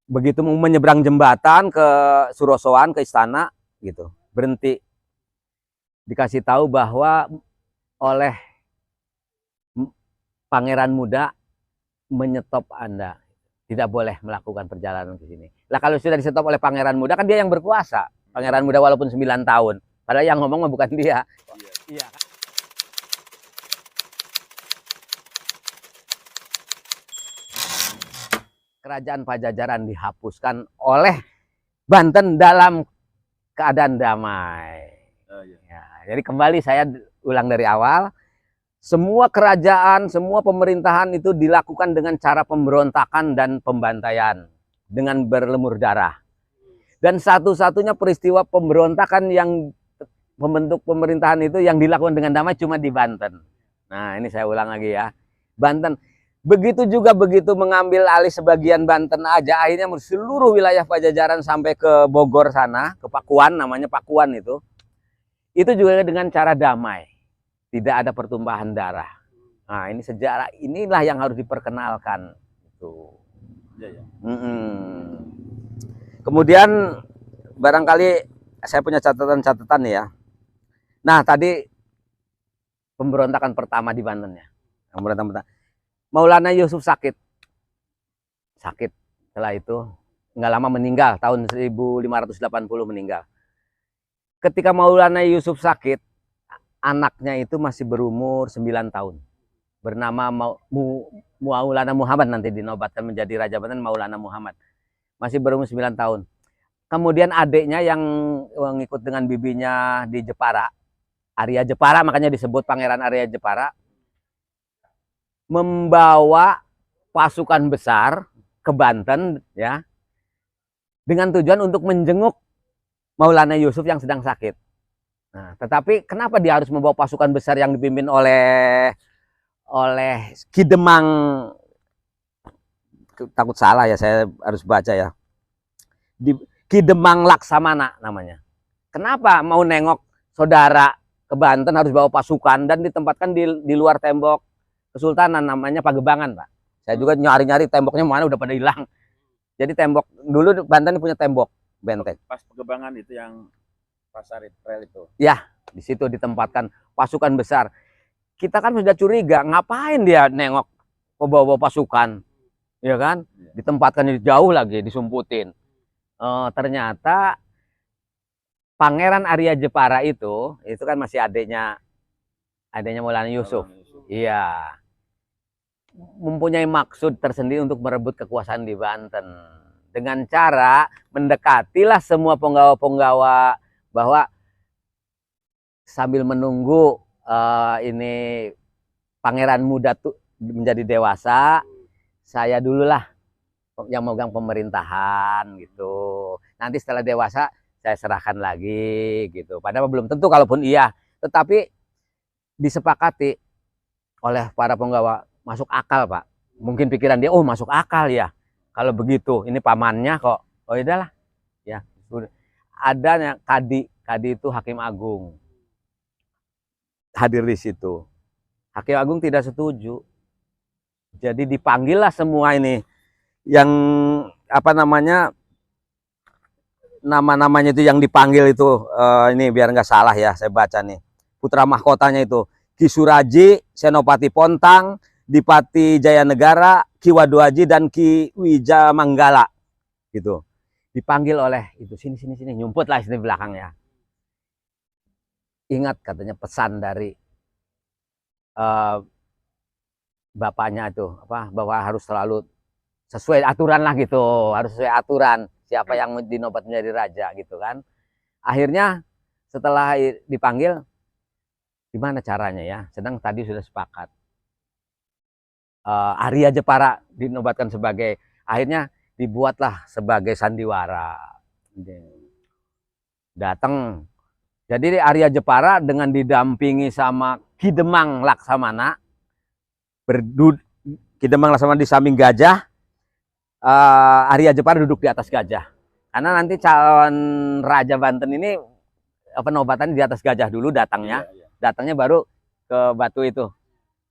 Begitu mau menyeberang jembatan ke Surosoan, ke istana gitu, berhenti, dikasih tahu bahwa oleh Pangeran Muda menyetop Anda, tidak boleh melakukan perjalanan ke sini. Lah kalau sudah disetop oleh Pangeran Muda kan dia yang berkuasa. Pangeran Muda walaupun 9 tahun. Padahal yang ngomong bukan dia. Iya. Kerajaan Pajajaran dihapuskan oleh Banten dalam keadaan damai. Ya, jadi kembali saya ulang dari awal. Semua kerajaan, semua pemerintahan itu dilakukan dengan cara pemberontakan dan pembantaian dengan berlemur darah. Dan satu-satunya peristiwa pemberontakan yang membentuk pemerintahan itu yang dilakukan dengan damai cuma di Banten. Nah, ini saya ulang lagi ya. Banten. Begitu juga begitu mengambil alih sebagian Banten aja, akhirnya seluruh wilayah Pajajaran sampai ke Bogor sana, ke Pakuan, namanya Pakuan itu juga dengan cara damai. Tidak ada pertumpahan darah. Nah, ini sejarah, inilah yang harus diperkenalkan. Itu. Kemudian barangkali saya punya catatan-catatan ya. Nah, tadi pemberontakan pertama di Banten ya. Pemberontakan pertama. Maulana Yusuf sakit. Setelah itu nggak lama meninggal, tahun 1580 meninggal. Ketika Maulana Yusuf sakit, anaknya itu masih berumur 9 tahun. Bernama Maulana Muhammad, nanti dinobatkan menjadi Raja Banten Maulana Muhammad. Masih berumur 9 tahun. Kemudian adiknya yang mengikut dengan bibinya di Jepara, Arya Jepara, makanya disebut Pangeran Arya Jepara, membawa pasukan besar ke Banten ya, dengan tujuan untuk menjenguk Maulana Yusuf yang sedang sakit. Nah, tetapi kenapa dia harus membawa pasukan besar yang dipimpin oleh Ki Demang, takut salah ya, saya harus baca ya, Ki Demang Laksamana namanya. Kenapa mau nengok saudara ke Banten harus bawa pasukan dan ditempatkan di luar tembok Kesultanan, namanya Pagebangan, Pak. Saya juga nyari-nyari temboknya mana, udah pada hilang. Jadi tembok dulu Banten punya tembok benteng. Pas Pagebangan itu yang pasar rel itu. Ya, di situ ditempatkan pasukan besar. Kita kan sudah curiga, ngapain dia nengok bawa pasukan, ya kan? Ditempatkan jauh lagi, disumputin. Ternyata Pangeran Arya Jepara itu kan masih adiknya Maulana Yusuf. Iya. Mempunyai maksud tersendiri untuk merebut kekuasaan di Banten dengan cara mendekatilah semua penggawa-penggawa bahwa sambil menunggu ini Pangeran Muda tuh menjadi dewasa, saya dululah yang megang pemerintahan gitu. Nanti setelah dewasa saya serahkan lagi gitu. Padahal belum tentu, kalaupun iya, tetapi disepakati oleh para penggawa. Masuk akal, Pak. Mungkin pikiran dia, oh masuk akal ya. Kalau begitu, ini pamannya kok. Oh udahlah. Ya, ada kadi itu Hakim Agung. Hadir di situ. Hakim Agung tidak setuju. Jadi dipanggillah semua ini yang apa namanya, nama-namanya itu yang dipanggil itu, ini biar nggak salah ya, saya baca nih. Putra mahkotanya itu Ki Suraji, Senopati Pontang, Dipati Jayanegara, Ki Waduaji, dan Ki Wijamanggala gitu. Dipanggil oleh itu, sini nyumput lah sini belakang ya. Ingat katanya pesan dari bapaknya itu apa, bahwa harus selalu sesuai aturan lah gitu, harus sesuai aturan siapa yang dinobat menjadi raja gitu kan. Akhirnya setelah dipanggil, gimana caranya ya, sedang tadi sudah sepakat. Arya Jepara dinobatkan sebagai, akhirnya dibuatlah sebagai sandiwara. Datang. Jadi Arya Jepara dengan didampingi sama Ki Demang Laksamana, Ki Demang Laksamana di samping gajah, Arya Jepara duduk di atas gajah. Karena nanti calon Raja Banten ini penobatan di atas gajah dulu datangnya. Datangnya baru ke batu itu,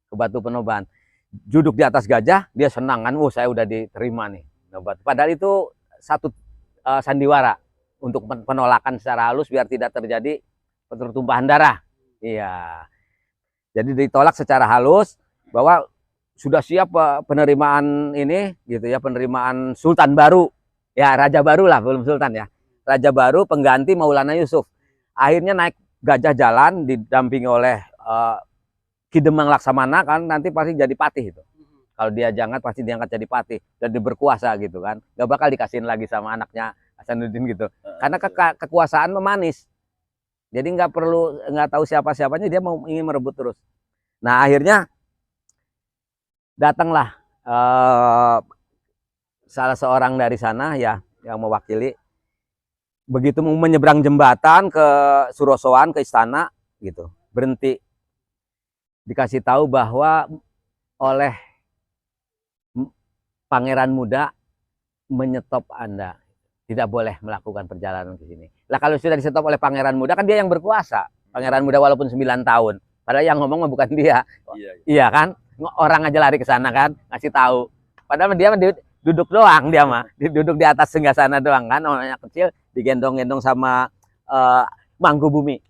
ke batu penoban. Duduk di atas gajah, dia senang kan, saya udah diterima nih nobat. Padahal itu satu sandiwara untuk penolakan secara halus biar tidak terjadi pertumpahan darah. Iya. Jadi ditolak secara halus bahwa sudah siap penerimaan ini gitu ya, penerimaan sultan baru. Ya, raja baru lah, belum sultan ya. Raja baru pengganti Maulana Yusuf. Akhirnya naik gajah jalan didampingi oleh Ki Demang Laksamana, kan nanti pasti jadi patih itu. Kalau dia jangan pasti diangkat jadi patih, jadi berkuasa gitu kan. Gak bakal dikasihin lagi sama anaknya Hasanuddin gitu. Karena kekuasaan memanis. Jadi nggak tahu siapa-siapanya, dia ingin merebut terus. Nah, akhirnya datanglah salah seorang dari sana ya yang mewakili. Begitu mau menyeberang jembatan ke Surosoan, ke istana gitu, berhenti, dikasih tahu bahwa oleh pangeran muda menyetop Anda, tidak boleh melakukan perjalanan ke sini. Lah kalau sudah disetop oleh pangeran muda, kan dia yang berkuasa. Pangeran muda walaupun 9 tahun, padahal yang ngomong bukan dia. Iya kan, orang aja lari ke sana kan, ngasih tahu. Padahal dia duduk doang, dia mah duduk di atas singgasana doang kan, orangnya kecil, digendong-gendong sama Mangkubumi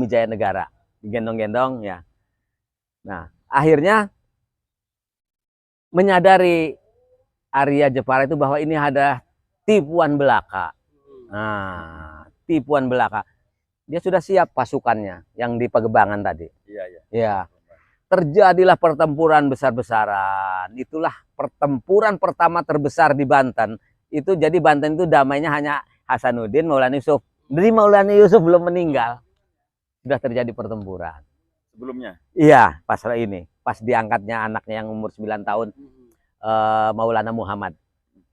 Jaya Negara, digendong-gendong ya. Nah, akhirnya menyadari Arya Jepara itu bahwa ini ada tipuan belaka. Nah, tipuan belaka. Dia sudah siap pasukannya yang di Pagebangan tadi. Ya. Terjadilah pertempuran besar-besaran. Itulah pertempuran pertama terbesar di Banten. Itu jadi Banten itu damainya hanya Hasanuddin, Maulana Yusuf. Dari Maulana Yusuf belum meninggal, sudah terjadi pertempuran. Sebelumnya? Iya, pas ini. Pas diangkatnya anaknya yang umur 9 tahun, Maulana Muhammad.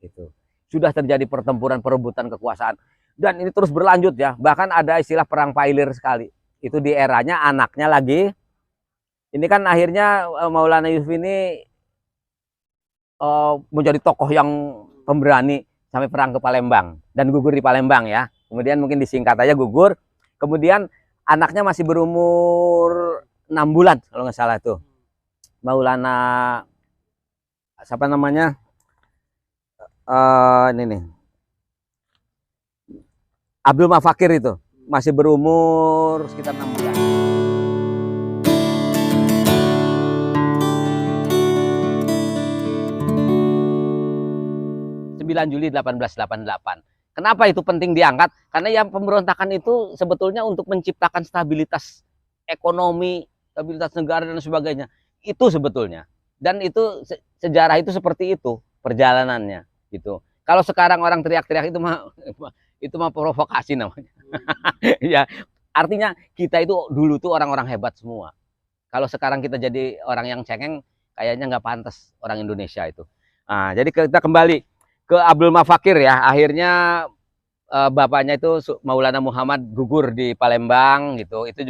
Itu. Sudah terjadi pertempuran perebutan kekuasaan. Dan ini terus berlanjut ya. Bahkan ada istilah perang pailir sekali. Itu di eranya anaknya lagi. Ini kan akhirnya Maulana Yusuf ini menjadi tokoh yang pemberani sampai perang ke Palembang dan gugur di Palembang ya. Kemudian mungkin disingkat aja gugur. Kemudian anaknya masih berumur 6 bulan kalau nggak salah tuh. Maulana siapa namanya? Ini nih. Abdul Mafakir itu masih berumur sekitar 6 bulan. 9 Juli 1888. Kenapa itu penting diangkat? Karena yang pemberontakan itu sebetulnya untuk menciptakan stabilitas ekonomi, stabilitas negara dan sebagainya. Itu sebetulnya. Dan itu sejarah itu seperti itu perjalanannya gitu. Kalau sekarang orang teriak-teriak itu mah provokasi namanya. Ya, artinya kita itu dulu tuh orang-orang hebat semua. Kalau sekarang kita jadi orang yang cengeng, kayaknya nggak pantas orang Indonesia itu. Nah, jadi kita kembali ke Abdul Mafakir ya. Akhirnya bapaknya itu Maulana Muhammad gugur di Palembang gitu. Itu juga